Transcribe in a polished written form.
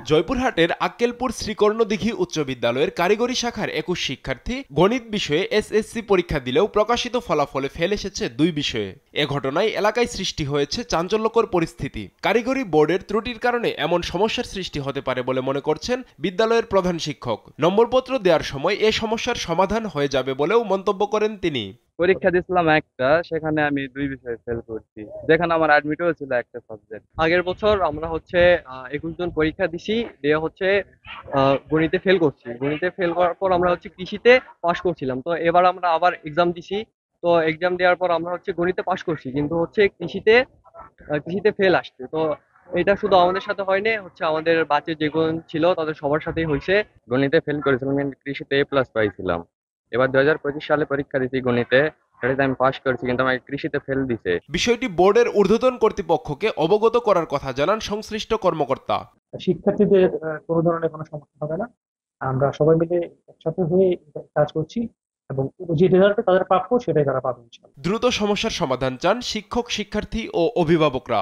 জয়পুরহাটের আক্কেলপুর শ্রীকর্ণদিঘি উচ্চ বিদ্যালয়ের কারিগরি শাখার 21 শিক্ষার্থী গণিত বিষয়ে এসএসসি পরীক্ষা দিলেও প্রকাশিত ফলাফলে ফেল এসেছে 2 বিষয়ে। এ ঘটনায় এলাকায় সৃষ্টি হয়েছে চাঞ্চল্যকর পরিস্থিতি। কারিগরি বোর্ডের ত্রুটির কারণে এমন সমস্যার সৃষ্টি হতে পারে বলে মনে করছেন বিদ্যালয়ের প্রধান শিক্ষক। নম্বরপত্র দেওয়ার সময় এ সমস্যার সমাধান হয়ে যাবে বলেও মন্তব্য করেন তিনি। পরীক্ষা দিয়েছিলাম একটা, সেখানে আমি 2 বিষয়ে ফেল করছি, যেখানে আমার অ্যাডমিটও ছিল একটা সাবজেক্ট। আগের বছর আমরা 21 জন পরীক্ষা দিছি, দিয়ে গণিতে ফেল করছি। গণিতে ফেল করার পর আমরা কৃষিতে পাশ করছিলাম। তো এবার আমরা আবার এক্সাম দিছি। তো এক্সাম দেওয়ার পর আমরা গণিতে পাশ করছি, কিন্তু কৃষিতে ফেল আসছে। তো এটা শুধু আমাদের সাথে হয়নি, আমাদের বাচ্চা যেগুলো ছিল তাদের সবার সাথেই হয়েছে। গণিতে ফেল করেছিলাম, কিন্তু কৃষিতে A+ পাইছিলাম। এবার 2025 সালে পরীক্ষা দিয়েছি গণিতে, সেটাতে আমি পাশ করেছি, কিন্তু আমার কৃষিতে ফেল দিছে। বিষয়টি বোর্ডের ঊর্ধ্বতন কর্তৃপক্ষকে অবগত করার কথা জানান সংশ্লিষ্ট কর্মকর্তা। শিক্ষার্থীদের কোনো ধরনের কোনো সমস্যা হবে না। আমরা সবাই মিলে একসাথে হয়ে কাজ করছি এবং যে রেজাল্টটা তাদের প্রাপ্য সেটাই তারা পাবে। দ্রুত সমস্যার সমাধান চান শিক্ষক, শিক্ষার্থী ও অভিভাবকরা।